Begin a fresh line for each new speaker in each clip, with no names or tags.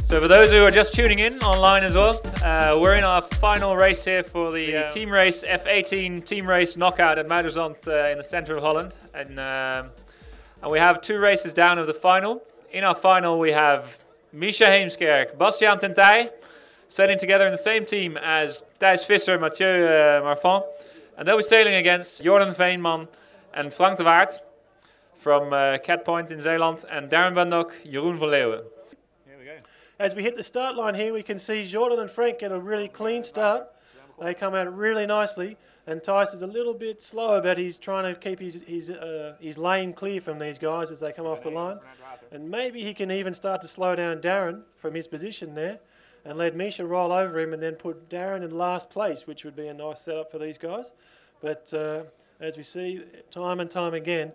So for those who are just tuning in online as well, we're in our final race here for the team race, F18 Teamrace Knockout at Muiderzand in the centre of Holland. And we have 2 races down of the final. In our final we have Misha Heemskerk, Bastiaan ten Tij, sailing together in the same team as Thijs Visser, Mathieu Marfan. And they'll be sailing against Jordan Veenman and Frank de Waard from Cat Point in Zeeland, and Darren van Dok, Jeroen van Leeuwen.
As we hit the start line here, we can see Jordan and Frank get a really clean start. They come out really nicely, and Thijs is a little bit slower, but he's trying to keep his lane clear from these guys as they come off the line. And maybe he can even start to slow down Darren from his position there and let Misha roll over him and then put Darren in last place, which would be a nice setup for these guys. But as we see time and time again,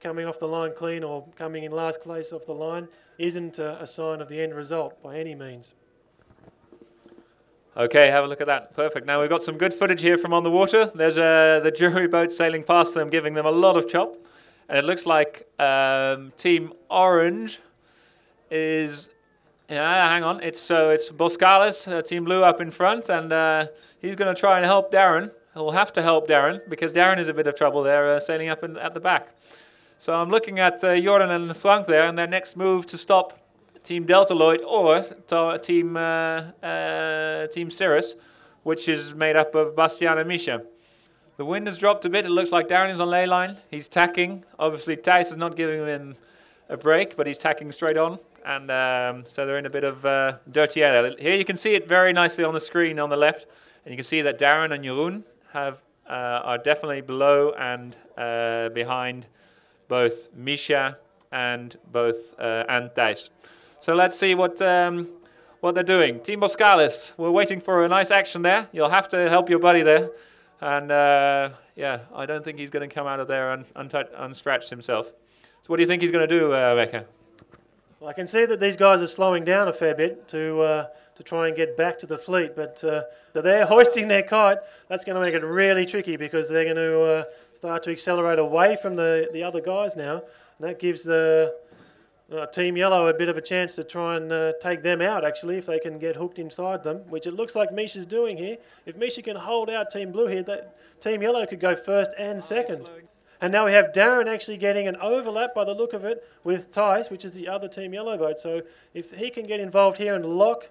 coming off the line clean or coming in last place off the line isn't a sign of the end result by any means.
Okay, have a look at that. Perfect. Now we've got some good footage here from on the water. There's the jury boat sailing past them, giving them a lot of chop. And it looks like Team Orange is... Yeah, hang on. It's Boscalis, Team Blue up in front, and he's going to try and help Darren. He'll have to help Darren because Darren is a bit of trouble there, sailing up at the back. So I'm looking at Jordan and Frank there, and their next move to stop Team Delta Lloyd or Team Cirrus, which is made up of Bastiaan and Misha. The wind has dropped a bit. It looks like Darren is on ley line. He's tacking. Obviously, Thijs is not giving him a break, but he's tacking straight on. And so they're in a bit of dirty air. Here you can see it very nicely on the screen on the left, and you can see that Darren and Jeroen are definitely below and behind both Misha and Thijs. So let's see what they're doing. Team Boscalis, we're waiting for a nice action there. You'll have to help your buddy there, and yeah, I don't think he's going to come out of there unstretched himself. So what do you think he's going to do, Becca?
Well, I can see that these guys are slowing down a fair bit to try and get back to the fleet, but so they're hoisting their kite. That's going to make it really tricky because they're going to start to accelerate away from the other guys now, and that gives the Team Yellow a bit of a chance to try and take them out, actually, if they can get hooked inside them, which it looks like Misha's doing here. If Misha can hold out Team Blue here, that Team Yellow could go first and second. And now we have Darren actually getting an overlap by the look of it with Thijs, which is the other Team Yellow boat. So if he can get involved here and lock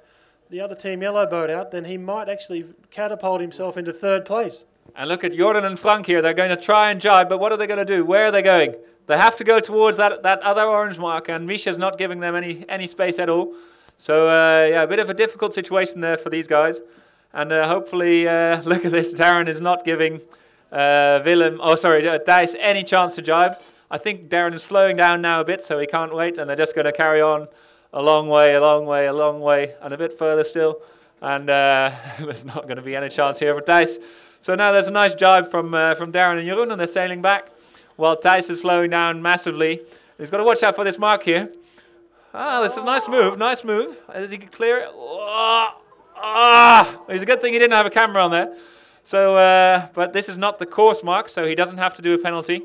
the other Team Yellow boat out, then he might actually catapult himself into 3rd place.
And look at Jordan and Frank here. They're going to try and jibe, but what are they going to do? Where are they going? They have to go towards that other orange mark, and Misha's not giving them any space at all. So yeah, a bit of a difficult situation there for these guys. And hopefully, look at this, Darren is not giving Thijs any chance to jibe. I think Darren is slowing down now a bit, so he can't wait, and they're just going to carry on a long way, and a bit further still. And there's not going to be any chance here for Thijs. So now there's a nice jibe from Darren and Jeroen, and they're sailing back, while Thijs is slowing down massively. He's got to watch out for this mark here. Ah, this is a nice move. As he can clear it. It's a good thing he didn't have a camera on there. So, but this is not the course mark, so he doesn't have to do a penalty,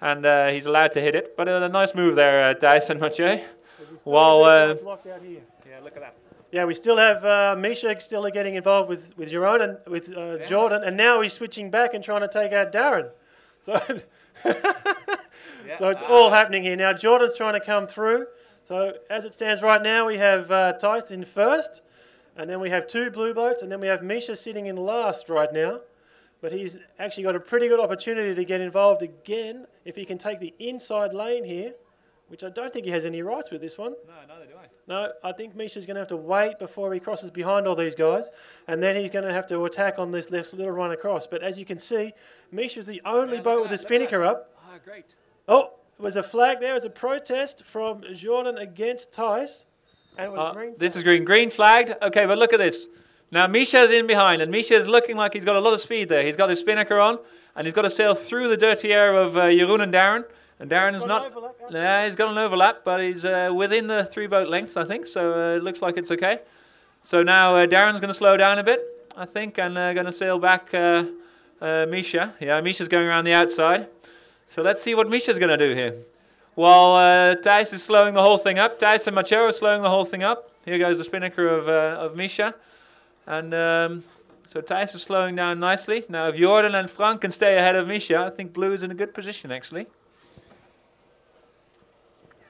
and he's allowed to hit it. But a nice move there, Thijs and Mathieu. While
locked out here.
Yeah, look at that.
Yeah, we still have Misha still getting involved with Jeroen and with Jordan, and now he's switching back and trying to take out Darren. So, so it's all happening here now. Jordan's trying to come through. So as it stands right now, we have Thijs in 1st. And then we have 2 blue boats, and then we have Misha sitting in last right now. But he's actually got a pretty good opportunity to get involved again if he can take the inside lane here, which I don't think he has any rights with this one.
No, neither do I.
No, I think Misha's going to have to wait before he crosses behind all these guys, and then he's going to have to attack on this little run across. But as you can see, Misha's the only boat with the spinnaker up.
Oh, great.
Oh, there was a flag there as a protest from Jordan against Thijs.
This is green flagged. Okay, but look at this. Now Misha's in behind, and Misha is looking like he's got a lot of speed there. He's got his spinnaker on, and he's got to sail through the dirty air of Jeroen and Darren. And Darren is not... Yeah, he's got an overlap, but he's within the 3 boat lengths, I think, so it looks like it's okay. So now Darren's going to slow down a bit, I think, and going to sail back Misha. Yeah, Misha's going around the outside. So let's see what Misha's going to do here. While Thijs is slowing the whole thing up, Thijs and Mathieu are slowing the whole thing up. Here goes the spinnaker of Misha. And so Thijs is slowing down nicely. Now if Jordan and Frank can stay ahead of Misha, I think blue is in a good position actually.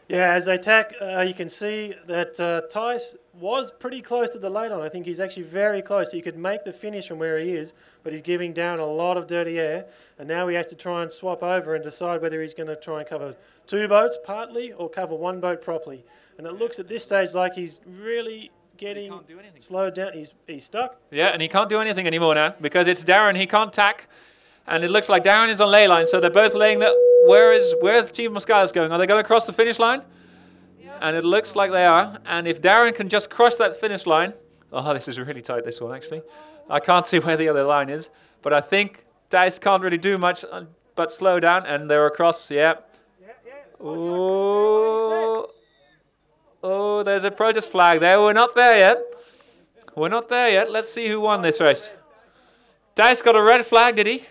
Yeah, as they tack, you can see that Thijs was pretty close to the late on. I think he's actually very close. He could make the finish from where he is, but he's giving down a lot of dirty air. And now he has to try and swap over and decide whether he's going to try and cover 2 boats partly or cover 1 boat properly. And it looks at this stage like he's really getting slowed down. He's stuck.
Yeah, and he can't do anything anymore now because it's Darren. He can't tack. And it looks like Darren is on ley line, so they're both laying the... Where's Team Moscato going? Are they going to cross the finish line? Yeah. And it looks like they are. And if Darren can just cross that finish line... Oh, this is really tight, this one, actually. I can't see where the other line is. But I think Thijs can't really do much but slow down. And they're across, yeah. Oh, there's a protest flag there. We're not there yet. We're not there yet. Let's see who won this race. Thijs got a red flag, did he?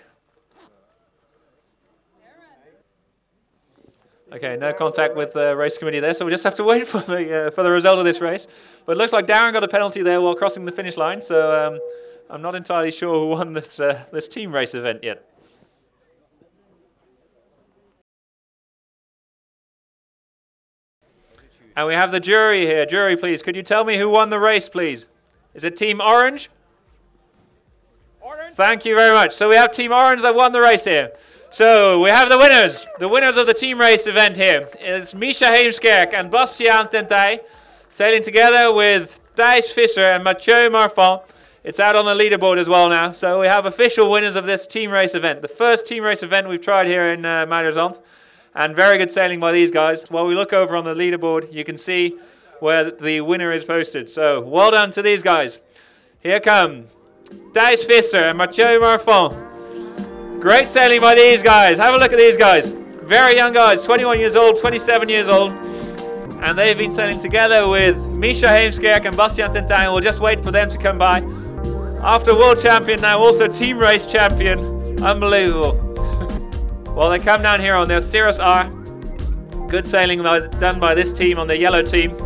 Okay, no contact with the race committee there, so we just have to wait for the result of this race. But it looks like Darren got a penalty there while crossing the finish line, so I'm not entirely sure who won this this team race event yet. And we have the jury here. Jury, please, could you tell me who won the race, please? Is it Team Orange? Orange. Thank you very much. So we have Team Orange that won the race here. So we have the winners of the team race event here. It's Misha Heemskerk and Bastiaan Tentij sailing together with Thijs Visser and Mathieu Marfan. It's out on the leaderboard as well now. So we have official winners of this team race event. The first team race event we've tried here in Muiderzand. And very good sailing by these guys. While we look over on the leaderboard, you can see where the winner is posted. So well done to these guys. Here come Thijs Visser and Mathieu Marfan. Great sailing by these guys. Have a look at these guys. Very young guys, 21 years old, 27 years old. And they've been sailing together with Misha Heemskerk and Bastiaan Tentij. We'll just wait for them to come by. After world champion, now also team race champion. Unbelievable. Well, they come down here on their Cirrus R. Good sailing done by this team on the yellow team.